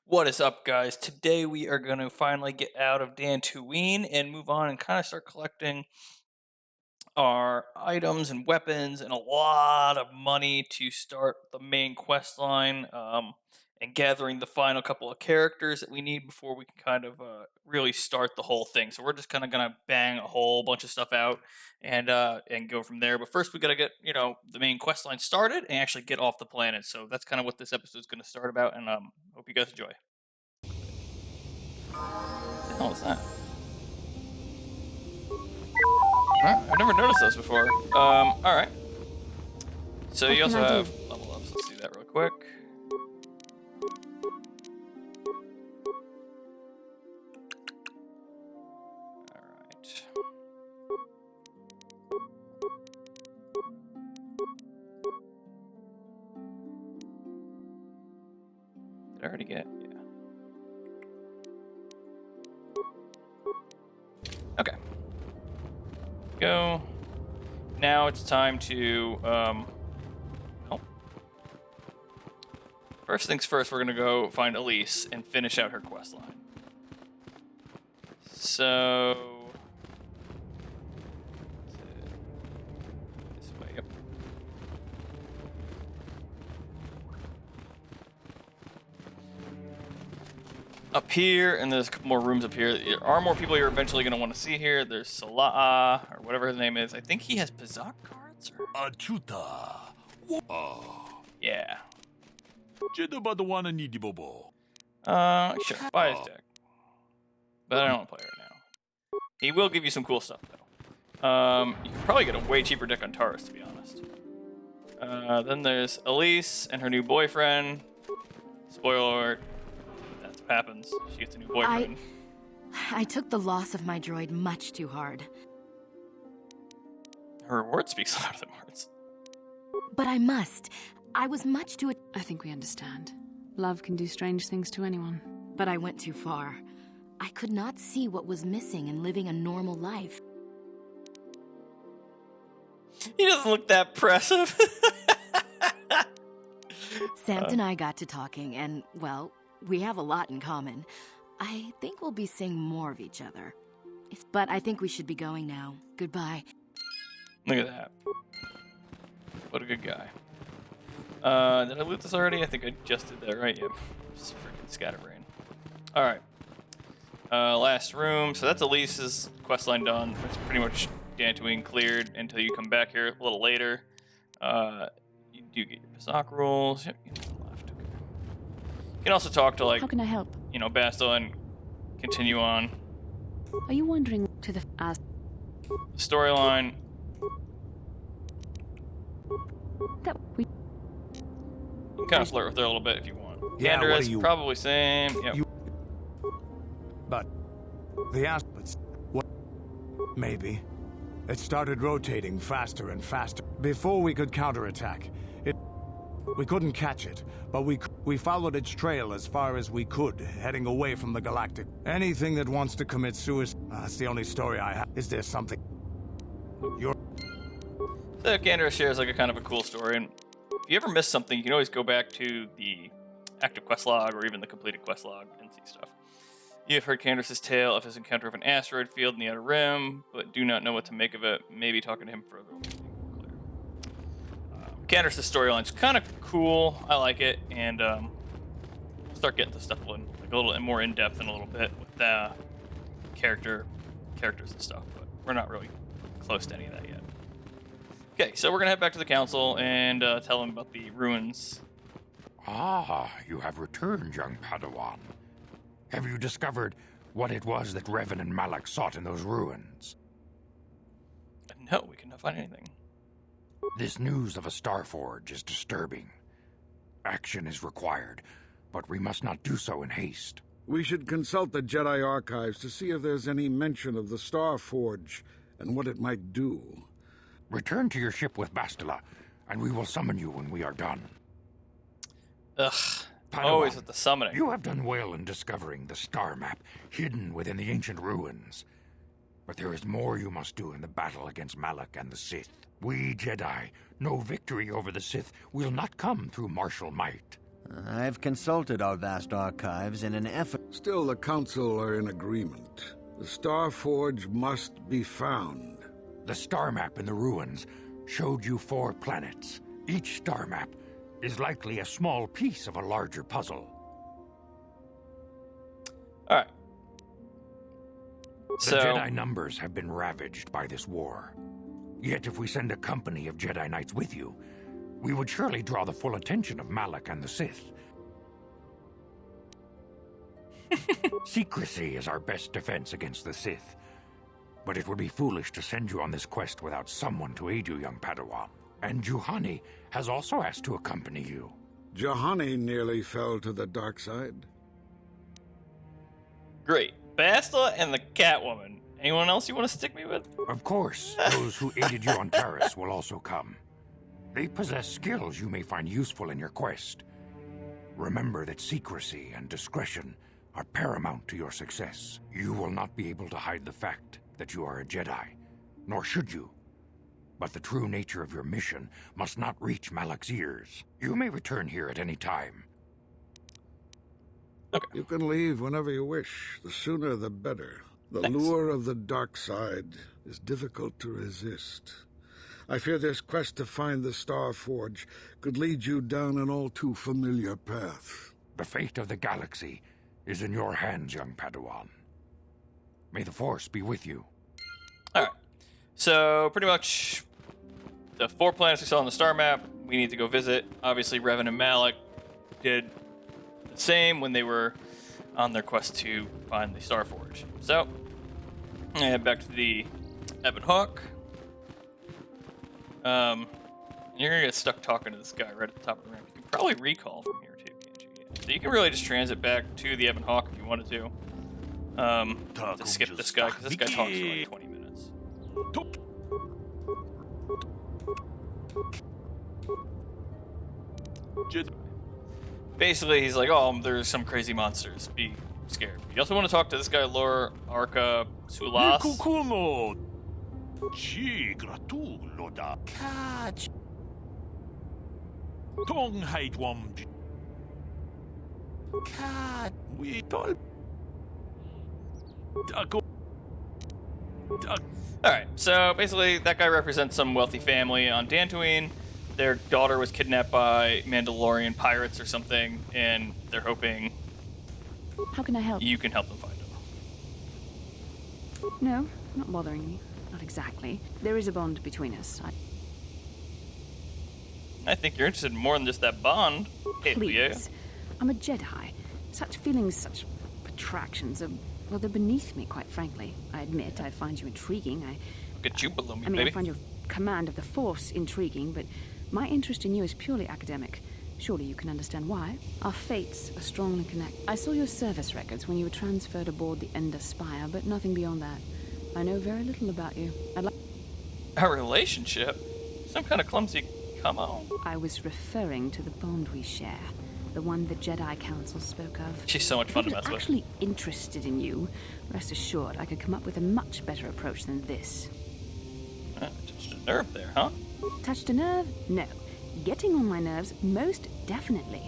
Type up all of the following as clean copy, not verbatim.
What is up, guys? Today we are going to finally get out of Dantooine and move on and kind of start collecting our items and weapons and a lot of money to start the main quest line and gathering the final couple of characters that we need before we can kind of really start the whole thing. So we're just kind of going to bang a whole bunch of stuff out and go from there. But first we got to get, the main quest line started and actually get off the planet. So that's kind of what this episode is going to start about, and hope you guys enjoy. What the hell is that? I've never noticed those before. Alright. So you also have level ups. Let's do that real quick. Alright. Did I already get? Yeah. Okay. Go. Now it's time to, first things first, we're gonna go find Elise and finish out her quest line. So, this way, yep. Up here, and there's a couple more rooms up here. There are more people you're eventually going to want to see here. There's Salah, or whatever his name is. I think he has Pazak cards? Achuta. Yeah. Jedi need bobo. Sure. Buy his deck. But I don't want to play right now. He will give you some cool stuff, though. You can probably get a way cheaper deck on Taurus, to be honest. Then there's Elise and her new boyfriend. Spoiler alert. Happens. She gets a new boyfriend. I took the loss of my droid much too hard. Her word speaks louder than words. But I must. I was much too... I think we understand. Love can do strange things to anyone. But I went too far. I could not see what was missing in living a normal life. He doesn't look that impressive. Samt and I got to talking, and, well, we have a lot in common. I think we'll be seeing more of each other. But I think we should be going now. Goodbye. Look at that. What a good guy. Did I loot this already? I think I just did that, right? Yep. Just freaking scatterbrain. Alright. Last room. So that's Elise's questline done. It's pretty much Dantooine cleared until you come back here a little later. You do get your Pazak rules. Yep, you left. Okay. You can also talk to, like, how can I help? Basta and continue on. Are you wandering to the Storyline. that we You can kind of flirt with her a little bit if you want. Yeah, Gander what is are you- probably same. Yep. But the aspects, what? Maybe. It started rotating faster and faster. Before we could counterattack, we couldn't catch it, but we followed its trail as far as we could, heading away from the galactic. Anything that wants to commit suicide, that's the only story I have. Is there something? So Gander shares like a kind of a cool story, and if you ever miss something, you can always go back to the active quest log or even the completed quest log and see stuff. You have heard Candace's tale of his encounter of an asteroid field in the Outer Rim, but do not know what to make of it. Maybe talking to him further will be clear. Candace's storyline's kind of cool. I like it, and start getting to stuff like a little more in depth in a little bit with the characters and stuff. But we're not really close to any of that yet. Okay, so we're gonna head back to the council and tell them about the ruins. Ah, you have returned, young Padawan. Have you discovered what it was that Revan and Malak sought in those ruins? No, we cannot find anything. This news of a Starforge is disturbing. Action is required, but we must not do so in haste. We should consult the Jedi archives to see if there's any mention of the Starforge and what it might do. Return to your ship with Bastila, and we will summon you when we are done. Ugh, Padawan, always with the summoning. You have done well in discovering the star map hidden within the ancient ruins. But there is more you must do in the battle against Malak and the Sith. We Jedi know victory over the Sith will not come through martial might. I've consulted our vast archives in an effort. Still, the Council are in agreement. The Star Forge must be found. The star map in the ruins showed you 4 planets. Each star map is likely a small piece of a larger puzzle. Alright. The So, Jedi numbers have been ravaged by this war. Yet if we send a company of Jedi Knights with you, we would surely draw the full attention of Malak and the Sith. Secrecy is our best defense against the Sith. But it would be foolish to send you on this quest without someone to aid you, young Padawan. And Juhani has also asked to accompany you. Juhani nearly fell to the dark side. great. Bastila and the Catwoman. Anyone else you want to stick me with? Of course, those who aided you on Taris will also come. They possess skills you may find useful in your quest. Remember that secrecy and discretion are paramount to your success. You will not be able to hide the fact that you are a Jedi, nor should you. But the true nature of your mission must not reach Malak's ears. You may return here at any time. Okay. You can leave whenever you wish. The sooner the better. The Thanks. lure of the dark side is difficult to resist. I fear this quest to find the Star Forge could lead you down an all too familiar path. The fate of the galaxy is in your hands, young Padawan. May the Force be with you. Alright. So, pretty much the 4 planets we saw on the star map, we need to go visit. Obviously, Revan and Malak did the same when they were on their quest to find the Star Forge. So, I head back to the Ebon Hawk. You're gonna get stuck talking to this guy right at the top of the ramp. You can probably recall from here too, can't you? Yeah. So you can really just transit back to the Ebon Hawk if you wanted to. To skip this guy, because this guy talks for like 20 minutes. Basically, he's like, oh, there's some crazy monsters. Be scared. You also want to talk to this guy, Lord Arca Sulas. Kukuno. Chi gratulo da. Catch. Tong haidwam. Cat. We tol. Dago. Alright, so basically, that guy represents some wealthy family on Dantooine. Their daughter was kidnapped by Mandalorian pirates or something, and they're hoping How can I help? you can help them find them. No, not bothering me. Not exactly. There is a bond between us. I think you're interested in more than just that bond. Hey, Leo. Please. I'm a Jedi. Such feelings, such attractions are, well, they're beneath me, quite frankly. I admit I find you intriguing. Look at you below me, I baby. find your command of the Force intriguing, but my interest in you is purely academic. Surely you can understand why. Our fates are strongly connected. I saw your service records when you were transferred aboard the Ender Spire, but nothing beyond that. I know very little about you. I'd like... Our relationship? Some kind of clumsy come on. I was referring to the bond we share. The one the Jedi Council spoke of. She's so much If I fun to was mess with. actually interested in you, rest assured I could come up with a much better approach than this. Touched a nerve there, huh? Touched a nerve? No. Getting on my nerves? Most definitely.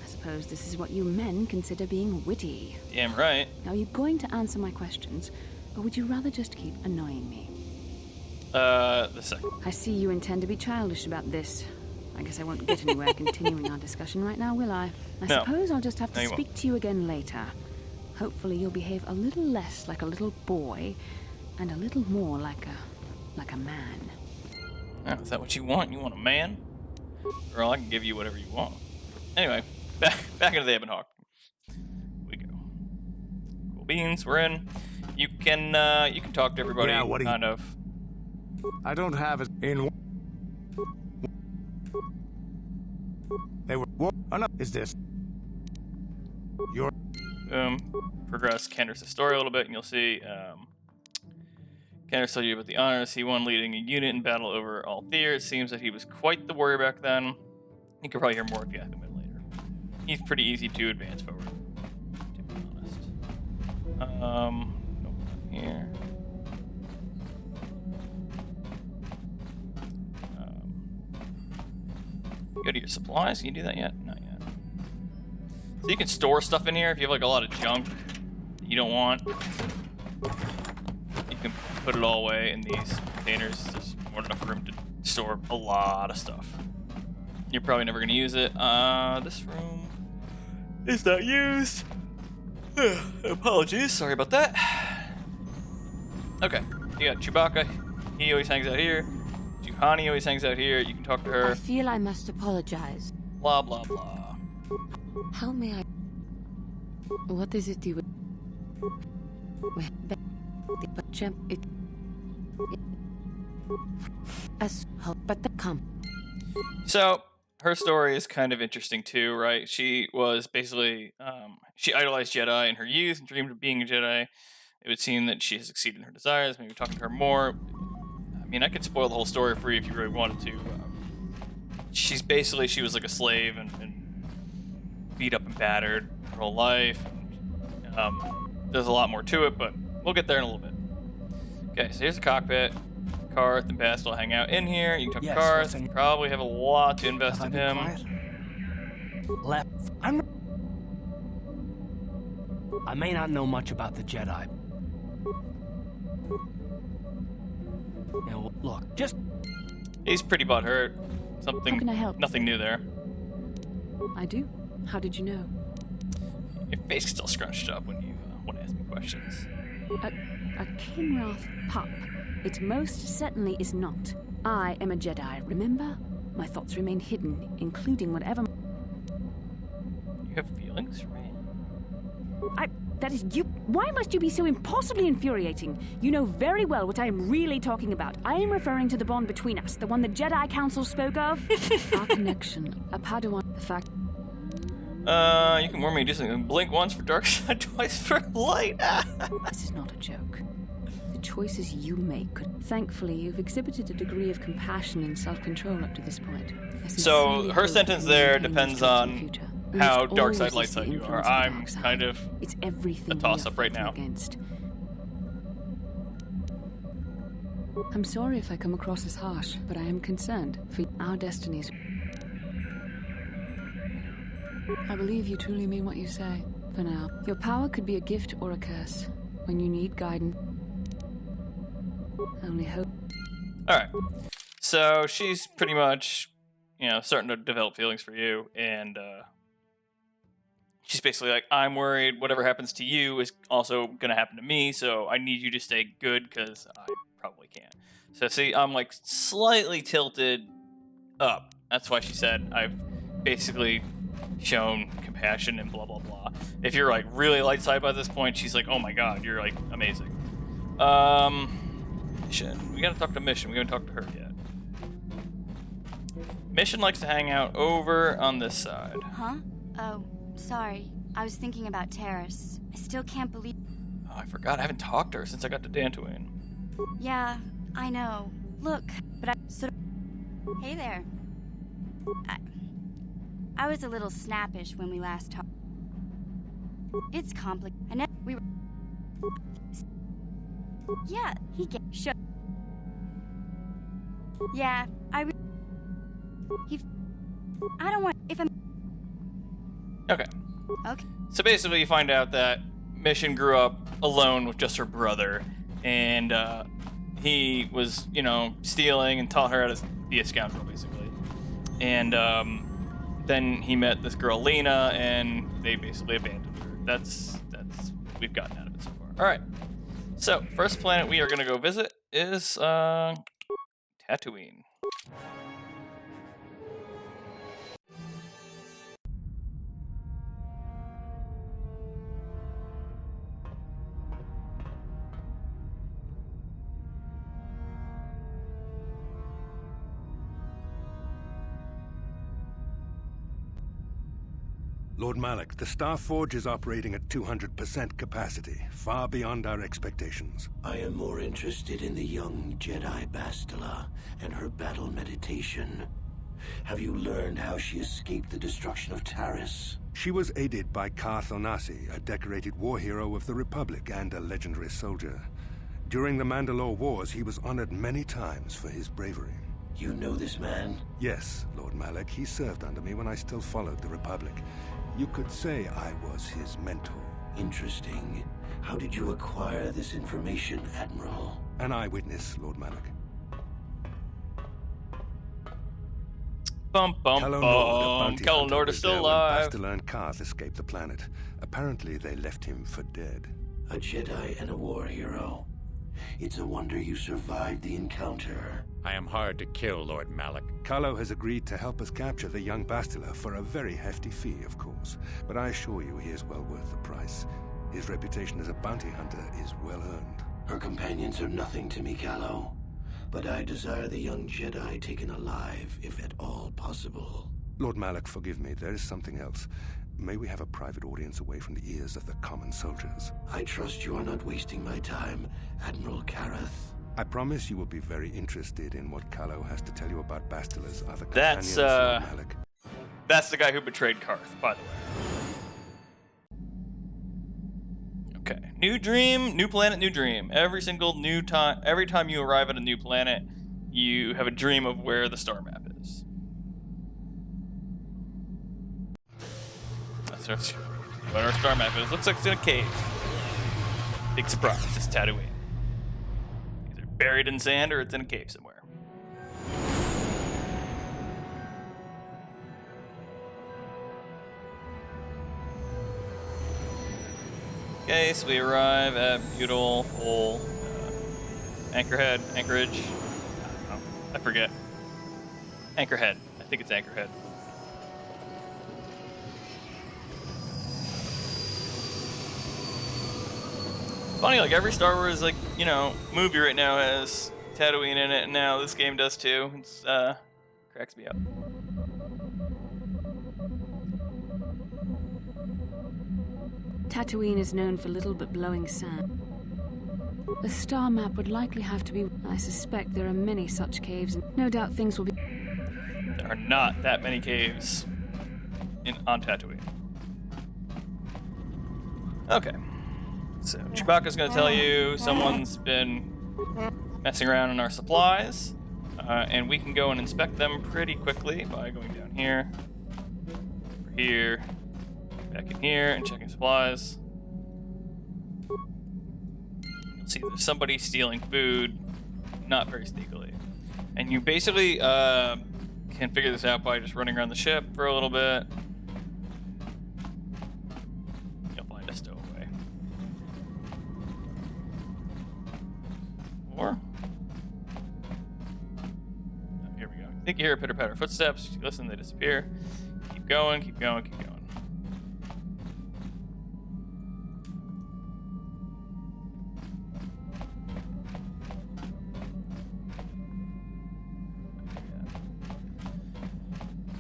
I suppose this is what you men consider being witty. Damn right. Now, are you going to answer my questions, or would you rather just keep annoying me? The second. I see you intend to be childish about this. I guess I won't get anywhere continuing our discussion right now, will I? I No. suppose I'll just have No, to you speak to you again later. Hopefully you'll behave a little less like a little boy, and a little more like a man. Oh, is that what you want? You want a man? Girl, I can give you whatever you want. Anyway, back into the Ebon Hawk. We go. Cool beans, we're in. You can talk to everybody. Yeah, what do you- kind of. I don't have it in. They were. What is this? Your. Progress Kender's story a little bit, and you'll see. Kender told you about the honors he won leading a unit in battle over Althir. It seems that he was quite the warrior back then. You could probably hear more if you ask him later. He's pretty easy to advance forward, to be honest. Nope, not here. Go to your supplies. Can you do that yet? Not yet. So you can store stuff in here if you have like a lot of junk that you don't want. You can put it all away in these containers. There's more than enough room to store a lot of stuff. You're probably never gonna use it. This room is not used. Apologies, sorry about that. Okay, you got Chewbacca. He always hangs out here. Juhani always hangs out here. You can talk to her. I feel I must apologize. Blah, blah, blah. How may I... What is it you would... But the come. So, her story is kind of interesting too, right? She was basically, she idolized Jedi in her youth and dreamed of being a Jedi. It would seem that she has succeeded in her desires. Maybe talking to her more. I mean, I could spoil the whole story for you if you really wanted to. She was like a slave and beat up and battered her whole life. There's a lot more to it, but we'll get there in a little bit. Okay, so here's the cockpit. Karth and Bast will hang out in here. You can talk to Karth. You probably have a lot to invest in him. I may not know much about the Jedi. You know, look, just... He's pretty butthurt. Something... How can I help? Nothing new there. I do. How did you know? Your face is still scrunched up when you want to ask me questions. A Kinrath pup. It most certainly is not. I am a Jedi, remember? My thoughts remain hidden, including whatever... You have feelings for me? That is you... Why must you be so impossibly infuriating? You know very well what I am really talking about. I am referring to the bond between us, the one the Jedi Council spoke of. Our connection, a Padawan, the fact... You can warn me to do something. Blink once for dark side, twice for light. This is not a joke. The choices you make could... Thankfully, you've exhibited a degree of compassion and self-control up to this point. So, her sentence there depends on how dark side, light side you are. I'm kind of it's everything a toss-up right now. Against. I'm sorry if I come across as harsh, but I am concerned for our destinies. I believe you truly mean what you say. For now, your power could be a gift or a curse. When you need guidance, only hope. Alright. So she's pretty much, starting to develop feelings for you, and she's basically like, I'm worried whatever happens to you is also going to happen to me, so I need you to stay good, because I probably can't. So see, I'm like slightly tilted up. That's why she said I've basically shown compassion and blah blah blah. If you're like really light side by this point, she's like, oh my god, you're like amazing. Mission. We gotta talk to Mission. We haven't talked to her yet. Mission likes to hang out over on this side. Huh? Oh, sorry. I was thinking about Terrace. I still can't believe... Oh, I forgot. I haven't talked to her since I got to Dantooine. Yeah, I know. Look, but Hey there. I was a little snappish when we last talked. It's complicated. We were... Yeah, he get... Yeah, I don't want... If I'm... Okay. Okay. So basically you find out that Mission grew up alone with just her brother, and he was, stealing and taught her how to be a scoundrel, basically. And then he met this girl, Lena, and they basically abandoned her. That's we've gotten out of it so far. All right. So, first planet we are going to go visit is Tatooine. Lord Malak, the Star Forge is operating at 200% capacity, far beyond our expectations. I am more interested in the young Jedi Bastila and her battle meditation. Have you learned how she escaped the destruction of Taris? She was aided by Karth Onasi, a decorated war hero of the Republic and a legendary soldier. During the Mandalore Wars, he was honored many times for his bravery. You know this man? Yes, Lord Malak. He served under me when I still followed the Republic. You could say I was his mentor. Interesting. How did you acquire this information, Admiral? An eyewitness, Lord Malak. Bum bum bum. Kellanord is still alive. Bastila and Karth escaped the planet. Apparently, they left him for dead. A Jedi and a war hero. It's a wonder you survived the encounter. I am hard to kill, Lord Malak. Carlo has agreed to help us capture the young Bastila for a very hefty fee, of course. But I assure you he is well worth the price. His reputation as a bounty hunter is well earned. Her companions are nothing to me, Callow. But I desire the young Jedi taken alive, if at all possible. Lord Malak, forgive me. There is something else. May we have a private audience away from the ears of the common soldiers? I trust you are not wasting my time, Admiral Kareth. I promise you will be very interested in what Callow has to tell you about Bastila's other companions, Lord Malak. That's the guy who betrayed Karth, by the way. Okay. New dream, new planet, new dream. Every time you arrive at a new planet, you have a dream of where the star map is. That's what our star map is. Looks like it's in a cave. Big surprise, it's Tatooine. Either buried in sand or it's in a cave somewhere. Okay, so we arrive at beautiful Anchorhead, Anchorage. I forget. Anchorhead. I think it's Anchorhead. Funny, like every Star Wars, like, you know, movie right now has Tatooine in it, and now this game does too. It's cracks me up. Tatooine is known for little but blowing sand. The star map would likely have to be... I suspect there are many such caves, and no doubt things will be... There are not that many caves on Tatooine. Okay. So, Chewbacca's gonna tell you someone's been messing around in our supplies, and we can go and inspect them pretty quickly by going down here, over here, back in here, and checking supplies. You'll see there's somebody stealing food, not very sneakily. And you basically can figure this out by just running around the ship for a little bit. You'll find a stowaway. Or, oh, here we go. I think you hear pitter-patter footsteps. You listen, they disappear. Keep going, keep going, keep going.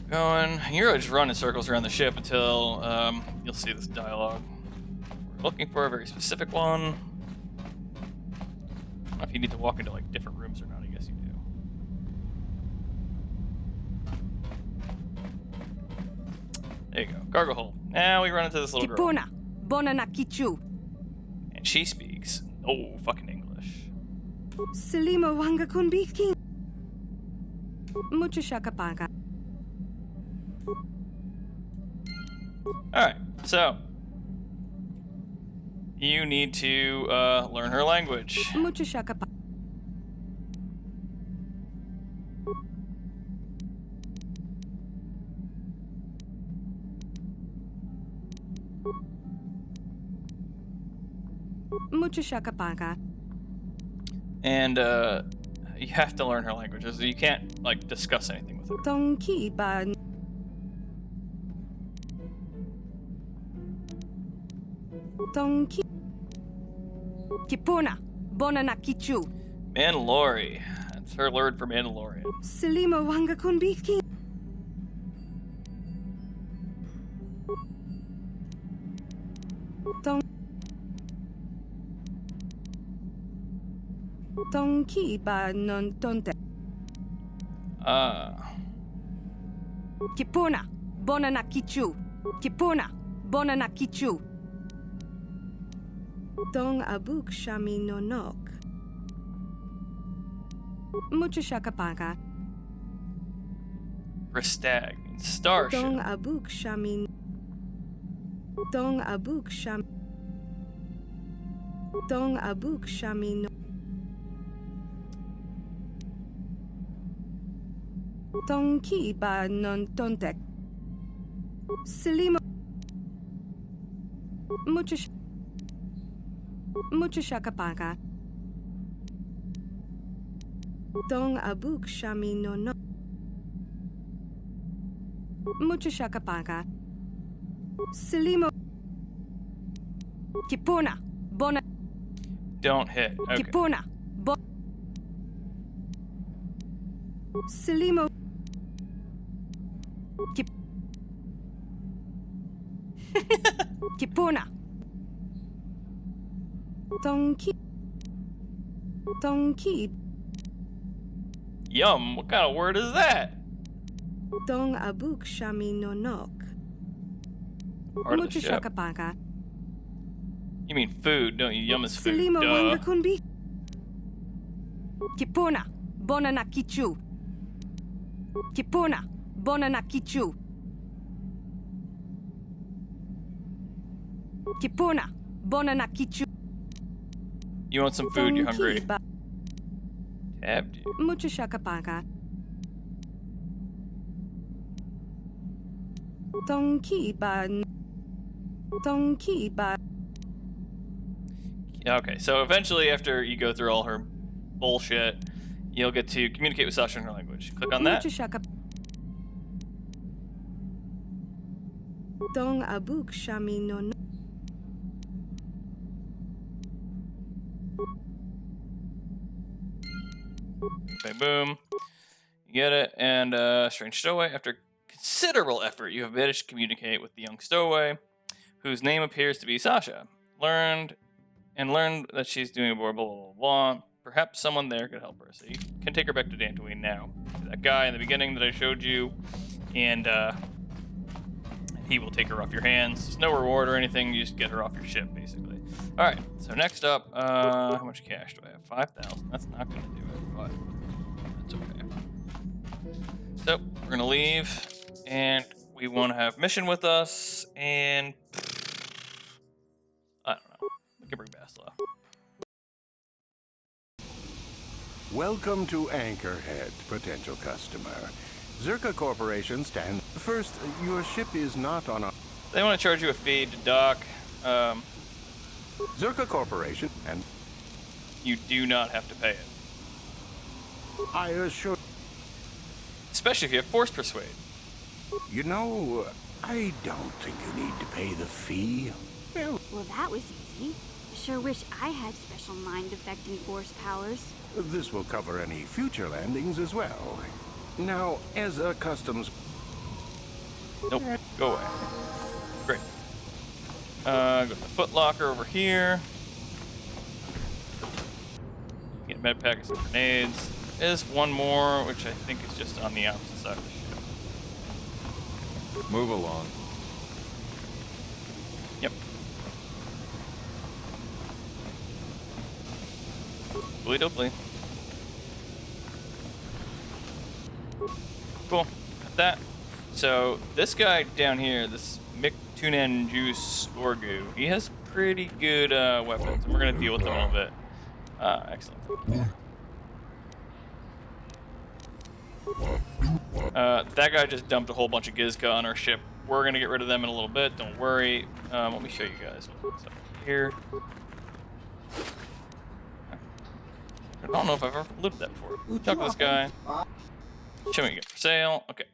Going. You're just running circles around the ship until you'll see this dialogue. We're looking for a very specific one. I don't know if you need to walk into like different rooms or not. I guess you do. There you go. Cargo hold. Now we run into this little girl. And she speaks no fucking English. Selima wanga kunbiki. Mucho shakapaka. Alright, so you need to learn her language. Mucho shakapaka. Mucho shakapaka. And you have to learn her languages. You can't like discuss anything with her. Tonki ba. Tonki. Kipuna. Bonana kichu. Mandalori. That's her word for Mandalorian. Selima wanga kunbiki. Tonki ba non tonte. Kipuna. Bonana kichu. Kipuna. Bonana kichu. Dong abuk shami nonok. Mucho shakapaka. Ristag means starship. Dong abuk shami. Dong abuk sham. Dong abuk shami no. Dong ki ba non tontek. Selimo. Mucho shakapaka. Dong abuk shami no no. Mucho shakapaka. Selimo. Kipuna. Bona. Don't hit. Okay. Kipuna. Selimo. Kipuna. Donkey. Donkey. Yum, what kind of word is that? Dong abuk shami no nok. Part of the ship. Shakapaka. You mean food, don't you? Yum is food. Selimo Duh. wanga kunbi. Kipuna. Bona na kichu. Kipuna. Bona na kichu. Kipuna. Bona na kichu. You want some food, you're hungry. Tabbed you. Mucho shakapaka. Donkey ba. Donkey ba. Okay, so eventually after you go through all her bullshit, you'll get to communicate with Sasha in her language. Click on that. Dong abuk shami no no. Bang boom. You get it, and strange stowaway. After considerable effort, you have managed to communicate with the young stowaway, whose name appears to be Sasha. Learned that she's doing blah blah blah blah. Perhaps someone there could help her. So you can take her back to Dantooine now. That guy in the beginning that I showed you, and he will take her off your hands. There's no reward or anything. You just get her off your ship, basically. All right. So next up, how much cash do I have? 5,000. That's not going to do it, but that's okay. So we're gonna leave, and we want to have mission with us, and I don't know. We can bring Basla. Welcome to Anchorhead, potential customer. Zerka Corporation stands. First, your ship is not on a... They want to charge you a fee to dock. Zerka Corporation, and... You do not have to pay it. I assure... Especially if you have Force Persuade. You know, I don't think you need to pay the fee. Well, that was easy. Sure wish I had special mind-affecting force powers. This will cover any future landings as well. Now, as a customs... Nope, go away. Great. Go to the Foot Locker over here. Get a med pack and some grenades. There's one more, which I think is just on the opposite side of the ship. Move along. Yep. Doobly. Cool. Got that. So this guy down here, this Miktunan Juice Orgu, he has pretty good weapons, and we're gonna deal with them a little bit. Excellent. That guy just dumped a whole bunch of Gizka on our ship. We're gonna get rid of them in a little bit. Don't worry. Let me show you guys what's up here. I don't know if I've ever looped that before. Chuck this guy. Show me what you got for sale. Okay.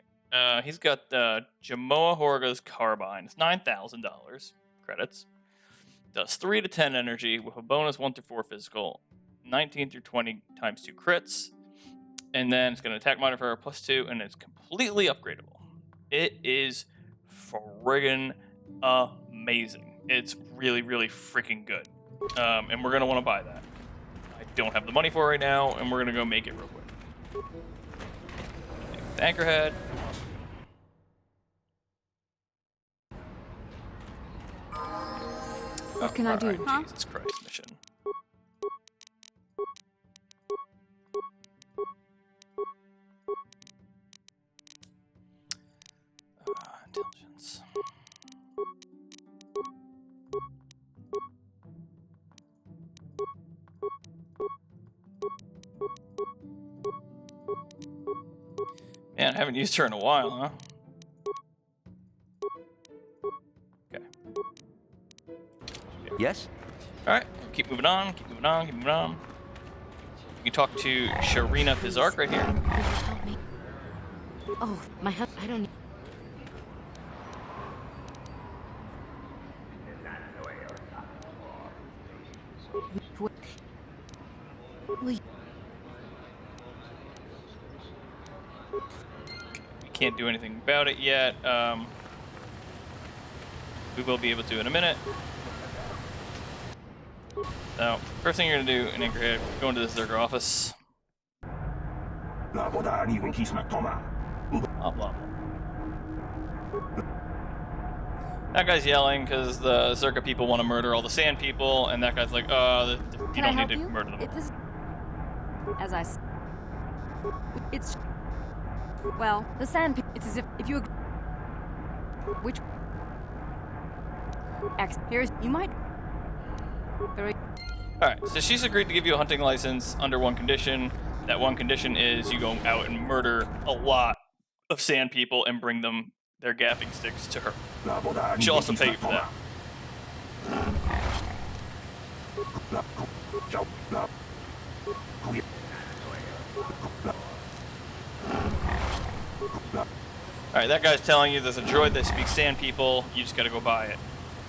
He's got Jamoa Horga's Carbine. It's $9,000 credits. Does 3 to 10 energy with a bonus 1 through 4 physical, 19 through 20 times 2 crits. And then it's got an attack modifier +2, and it's completely upgradable. It is friggin' amazing. It's really, really freaking good. And we're gonna want to buy that. I don't have the money for it right now, and we're gonna go make it real quick. Anchorhead. What can I do? Right, Jesus Christ, mission. Intelligence. Man, I haven't used her in a while, huh? Okay. Yes? Alright, keep moving on, keep moving on, keep moving on. You can talk to Sharina Fizark right here. Help me. Oh, my husband. I don't need. We can't do anything about it yet. We will be able to in a minute. So, first thing you're gonna do in Anchorhead, go into the Zerker office. Blah, blah, blah. That guy's yelling because the Zerka people want to murder all the Sand people, and that guy's like, you don't need to murder them. As I it's well, the Sand people. It's as if you agree. Which X here's you might very. Alright, so she's agreed to give you a hunting license under one condition. That one condition is you go out and murder a lot of Sand people and bring them their gaffing sticks to her. She'll also pay you for that. Alright, that guy's telling you there's a droid that speaks Sand people. You just gotta go buy it,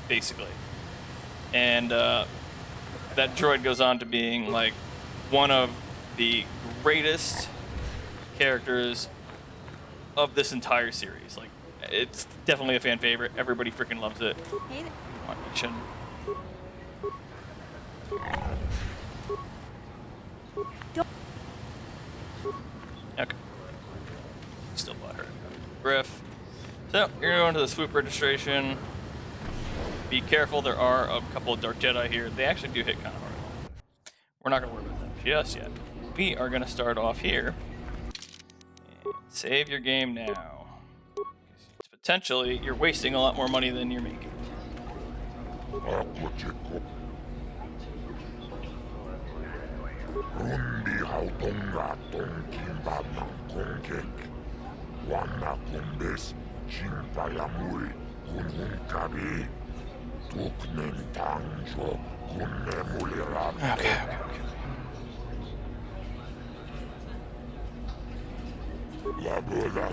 basically. And that droid goes on to being like one of the greatest characters of this entire series. Like, it's definitely a fan favorite. Everybody freaking loves it. Hey there. Okay. Still bought her. Griff. So, you're gonna go into the swoop registration. Be careful, there are a couple of Dark Jedi here. They actually do hit kind of hard. We're not gonna worry about that just yet. We are gonna start off here. And save your game now. Potentially, you're wasting a lot more money than you're making. Okay.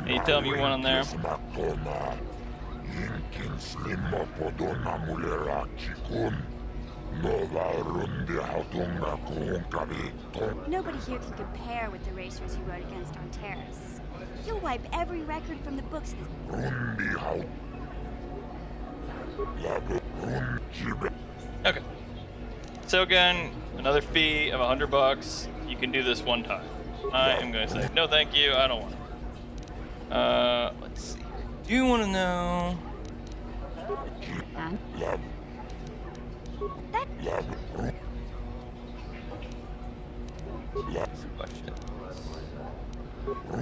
Any tell me you want on there? Nobody here can compare with the racers you rode against on Terrace. You'll wipe every record from the books this. Okay. So again, another fee of $100. You can do this one time. I am going to say no, thank you. I don't want it. Let's see. Do you want to know?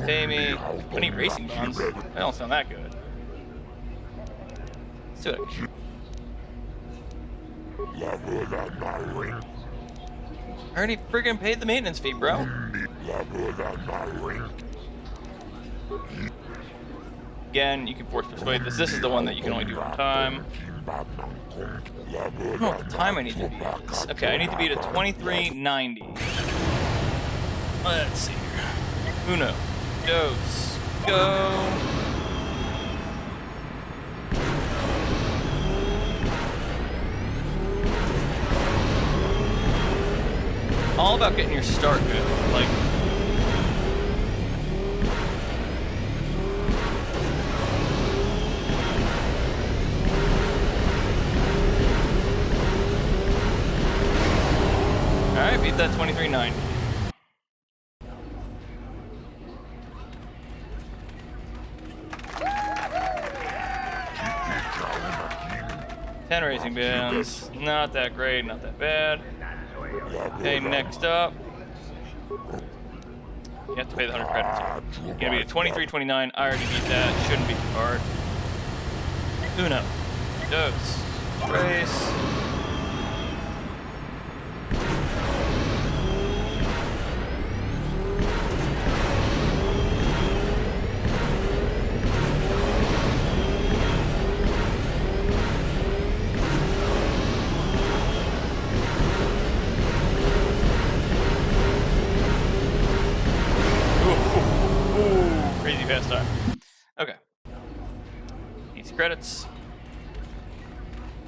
Pay me 20 racing bonds. That don't sound that good. Let's do it. I already friggin' paid the maintenance fee, bro. Again, you can force persuade this. This is the one that you can only do one time. I don't know what the time I need to beat. Okay, I need to beat a 2390. Let's see here. Uno, dos, go. All about getting your start good. Like, alright, beat that 2390. Ten racing bands. Not that great, not that bad. Okay, next up. You have to pay the 100 credits here. You're gonna be a 2329. I already beat that. Shouldn't be too hard. Uno. Dos. Race.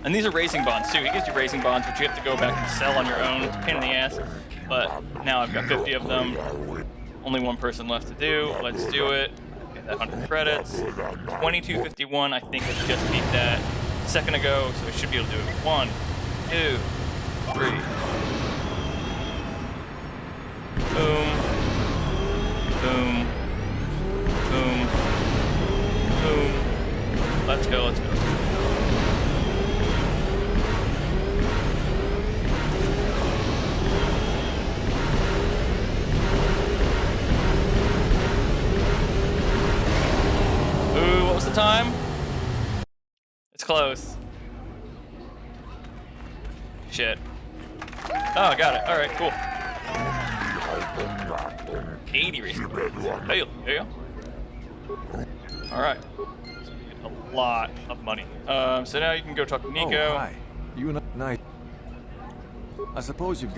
And these are racing bonds too. He gives you racing bonds, which you have to go back and sell on your own. It's a pain in the ass. But now I've got 50 of them. Only one person left to do. Let's do it. Okay, that 100 credits. 2251. I think I just beat that a second ago, so I should be able to do it. 1, 2, 3. Boom. Boom. Boom. Boom. Let's go. Let's go. Let's go. Ooh, what was the time? It's close. Shit. Oh, got it. All right, cool. 80 racing bonds. There you go. All right. A lot of money. So now you can go talk to Nico. Oh, hi. You and I. I suppose you've.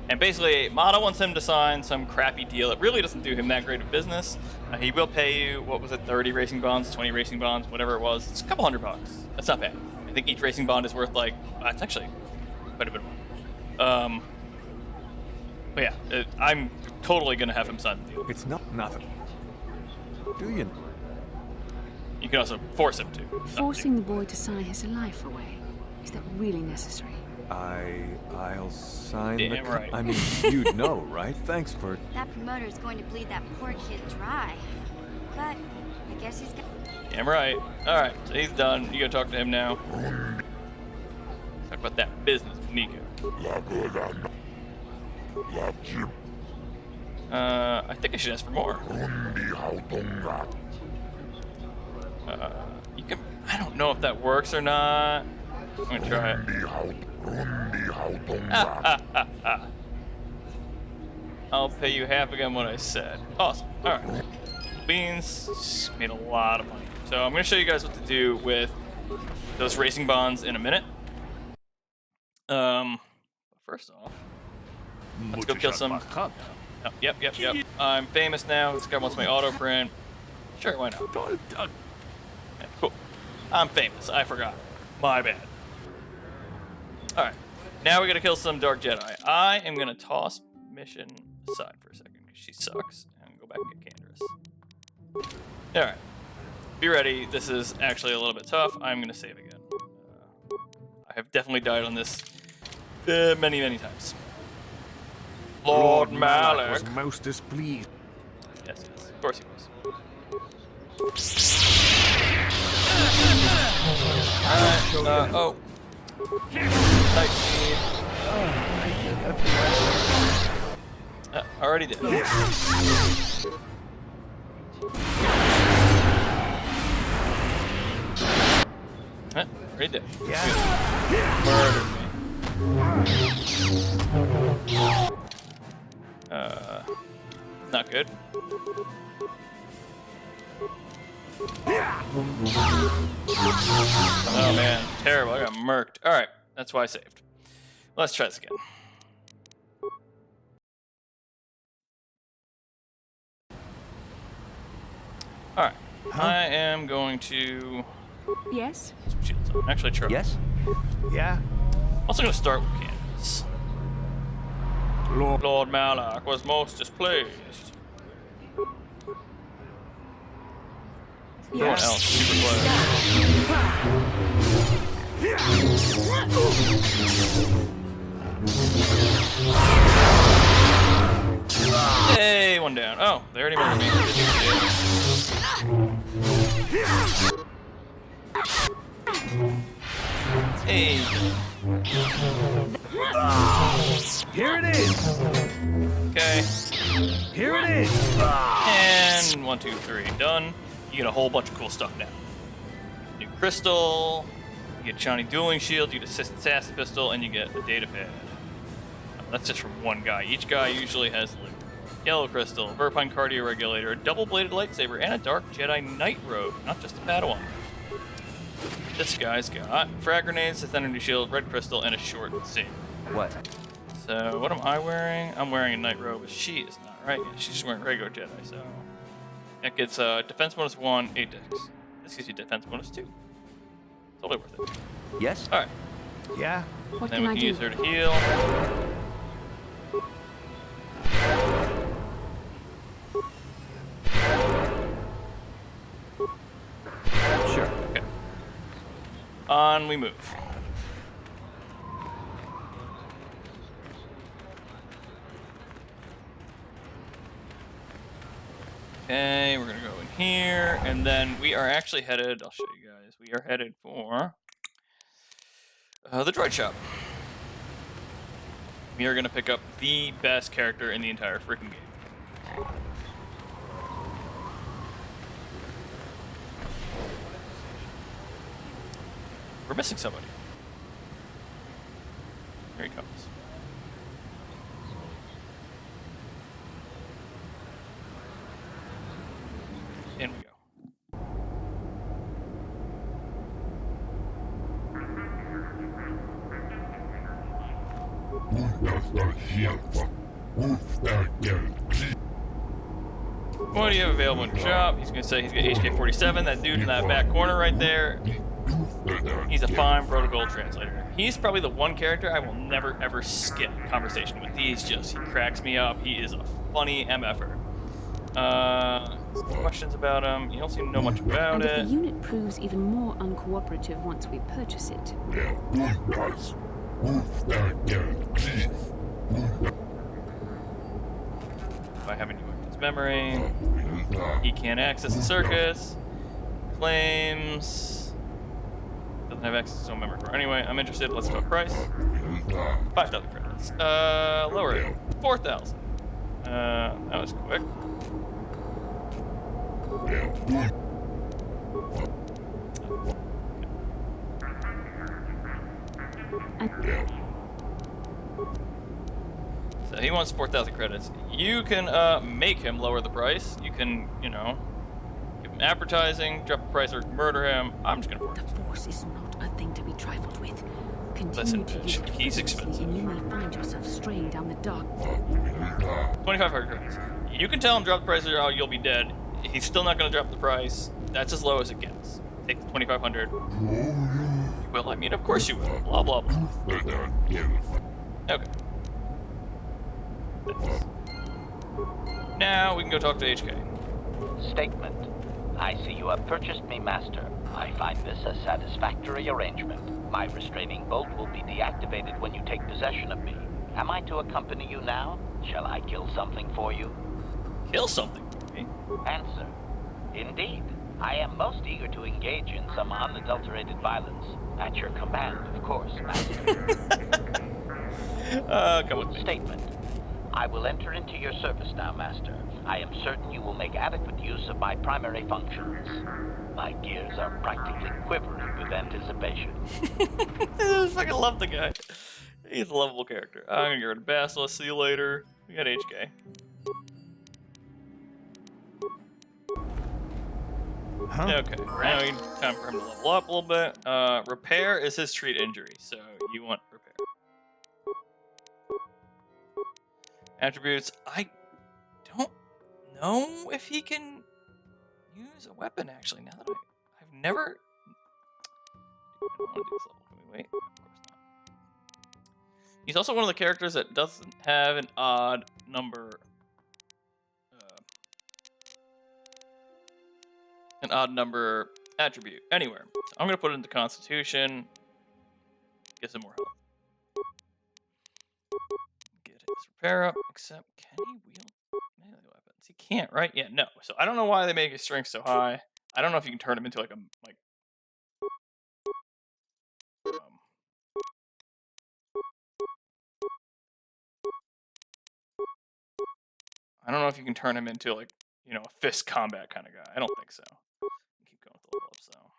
And basically, Mata wants him to sign some crappy deal. It really doesn't do him that great of business. He will pay you, what was it, 30 racing bonds, 20 racing bonds, whatever it was. It's a couple $100. That's not bad. I think each racing bond is worth like, it's actually quite a bit of money. But yeah, I'm totally going to have him sign the deal. It's not nothing. Do you? You can also force him to. Forcing the boy to sign his life away. Is that really necessary? I'll sign the... Damn right. I mean, you'd know, right? Thanks for... That promoter is going to bleed that poor kid dry. But I guess he's got... Damn right. All right, so he's done. You go talk to him now. Talk about that business with Nico. I think I should ask for more. You can... I don't know if that works or not. I'm gonna try it. I'll pay you half again what I said. Awesome. All right. Beans made a lot of money. So I'm going to show you guys what to do with those racing bonds in a minute. First off, let's go kill some. Oh, yep. I'm famous now. This guy wants my auto print. Sure, why not? Yeah, cool. I'm famous. I forgot. My bad. All right. Now we got to kill some Dark Jedi. I am going to toss mission aside for a second because she sucks and go back and get Candace. All right. Be ready. This is actually a little bit tough. I'm going to save again. I have definitely died on this many times. Lord Malak was most displeased. Yes, of course he was. Alright, oh. Light speed. Already did. Already did. Murdered me. Not good. Oh man, terrible. I got murked. Alright, that's why I saved. Let's try this again. Alright, I am going to... Yes? Actually, try. Yes? Yeah? Also going to start with Candace. Lord Malak was most displeased. No one else super close. Hey, one down. Oh, they already murdered me. Hey. Here it is. Okay. Here it is. And 1, 2, 3, done. You get a whole bunch of cool stuff now. New crystal, you get shiny dueling shield, you get assassin pistol, and you get a data pad. That's just from one guy. Each guy usually has like yellow crystal, Verpine cardio regulator, a double-bladed lightsaber, and a dark Jedi night robe, not just a Padawan. This guy's got frag grenades, Sith energy shield, red crystal, and a short saber. What? So what am I wearing? I'm wearing a night robe. She is not, right? She's just wearing regular Jedi, so that gets defense bonus 1, 8 dex. This gives you defense bonus 2. Totally worth it. Yes? Alright. Yeah? What Then can we I can do? use her to heal. Sure. Okay. On we move. Okay, we're gonna go in here, and then we are actually headed, I'll show you guys, we are headed for the droid shop. We are gonna pick up the best character in the entire freaking game. We're missing somebody. Here he comes. In we go. What do you have available in your shop? He's gonna say he's got HK-47, that dude in that back corner right there. He's a fine protocol translator. He's probably the one character I will never ever skip conversation with. He cracks me up. He is a funny MFer. Some questions about him. You don't seem to know much about and it. if the unit proves even more uncooperative once we purchase it. By having new weapons memory. He can't access the circus. Claims. Doesn't have access to his own memory core. Anyway, I'm interested. Let's talk price. 5,000 credits. Lower it. 4,000. That was quick. So he wants 4,000 credits. You can make him lower the price. You can, you know, give him advertising, drop the price, or murder him. I'm just gonna. The Force is not a thing to be trifled with. Listen, Continue to use it he's frivolously expensive. and you may find yourself straying down the dark. 2,500 credits. You can tell him drop the price or you'll be dead. He's still not gonna drop the price. That's as low as it gets. Take the 2,500. Well, I mean, of course you will. Blah blah blah. Okay. Thanks. Now we can go talk to HK. Statement. I see you have purchased me, Master. I find this a satisfactory arrangement. My restraining bolt will be deactivated when you take possession of me. Am I to accompany you now? Shall I kill something for you? Kill something for me? Answer. Indeed. I am most eager to engage in some unadulterated violence. At your command, of course, Master. Come with me. Statement. I will enter into your service now, Master. I am certain you will make adequate use of my primary functions. My gears are practically quivering with anticipation. I fucking love the guy. He's a lovable character. I'm gonna get rid of Basilisk. See you later. We got HK. Huh? Okay, now time for him to level up a little bit. Repair is his treat injury, so you want repair. Attributes. I don't know if he can use a weapon, actually, now that I've never... I don't want to do this level. Can we wait? Of course not. He's also one of the characters that doesn't have an odd number... an odd number attribute anywhere. So I'm going to put it into Constitution. Get some more health. Get his repair up, except can he wield melee weapons? He can't, right? Yeah, no. So I don't know why they make his strength so high. I don't know if you can turn him into like a I don't know if you can turn him into like, you know, a fist combat kind of guy. I don't think so. Keep going with the level ups though.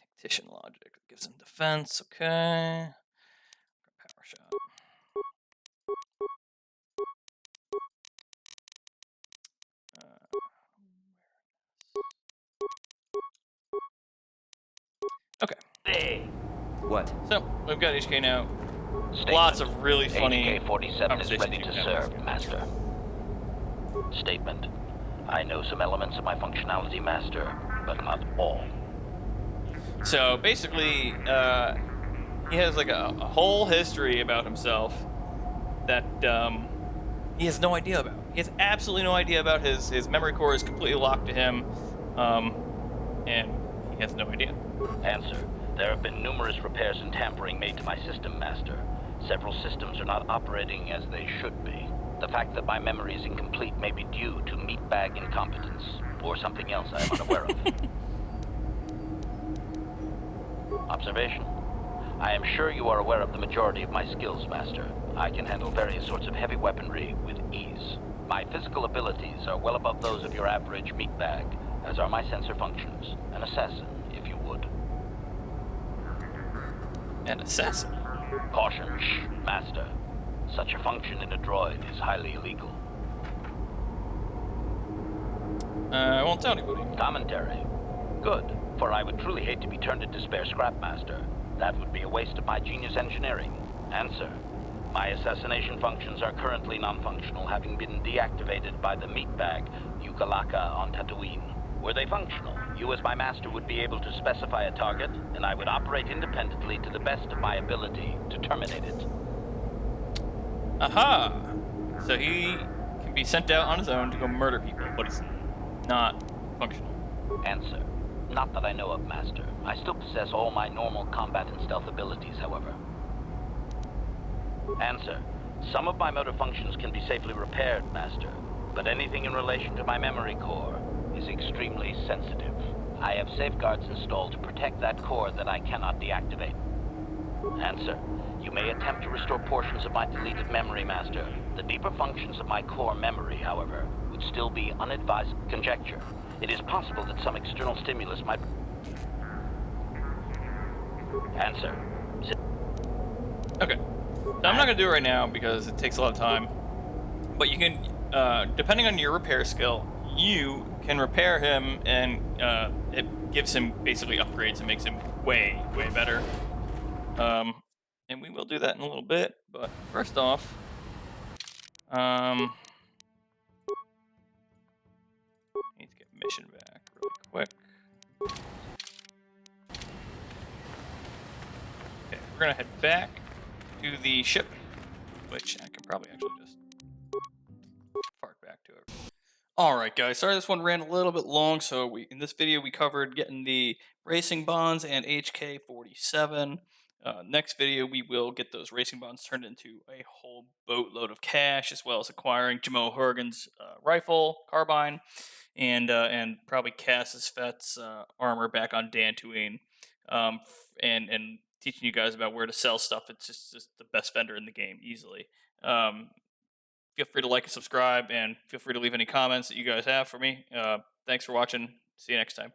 Tactician logic gives him defense. Okay. Power shot. Okay. What? So we've got HK now. Statement. Lots of really funny HK-47 is conversations ready you to can have serve, with Master. Statement. I know some elements of my functionality, Master, but not all. So basically, he has like a whole history about himself that he has no idea about. He has absolutely no idea about his memory core is completely locked to him, and he has no idea. Answer. There have been numerous repairs and tampering made to my system, Master. Several systems are not operating as they should be. The fact that my memory is incomplete may be due to meatbag incompetence, or something else I am unaware of. Observation. I am sure you are aware of the majority of my skills, Master. I can handle various sorts of heavy weaponry with ease. My physical abilities are well above those of your average meatbag, as are my sensor functions. An assassin, if you would. An assassin? Caution, shh, Master. Such a function in a droid is highly illegal. I won't tell anybody. Commentary. Good, for I would truly hate to be turned into spare scrap, Master. That would be a waste of my genius engineering. Answer. My assassination functions are currently non-functional, having been deactivated by the meatbag Ukalaka on Tatooine. Were they functional, you as my master would be able to specify a target, and I would operate independently to the best of my ability to terminate it. Aha! So he can be sent out on his own to go murder people, but he's not functional. Answer. Not that I know of, Master. I still possess all my normal combat and stealth abilities, however. Answer. Some of my motor functions can be safely repaired, Master, but anything in relation to my memory core is extremely sensitive. I have safeguards installed to protect that core that I cannot deactivate. Answer. You may attempt to restore portions of my deleted memory, Master. The deeper functions of my core memory, however, would still be unadvised conjecture. It is possible that some external stimulus might... Answer. Okay. Now, I'm not going to do it right now because it takes a lot of time. But you can, depending on your repair skill, you can repair him, and it gives him basically upgrades and makes him way, way better. And we will do that in a little bit. But first off, need to get mission back really quick. Okay, we're going to head back to the ship, which I can probably actually just fart back to it. Alright guys, sorry this one ran a little bit long, so in this video we covered getting the racing bonds and HK-47. Next video we will get those racing bonds turned into a whole boatload of cash, as well as acquiring Jamo Hurgan's rifle, carbine, and probably Cassius Fett's armor back on Dantooine, and teaching you guys about where to sell stuff. It's just the best vendor in the game, easily. Feel free to like and subscribe, and feel free to leave any comments that you guys have for me. Thanks for watching. See you next time.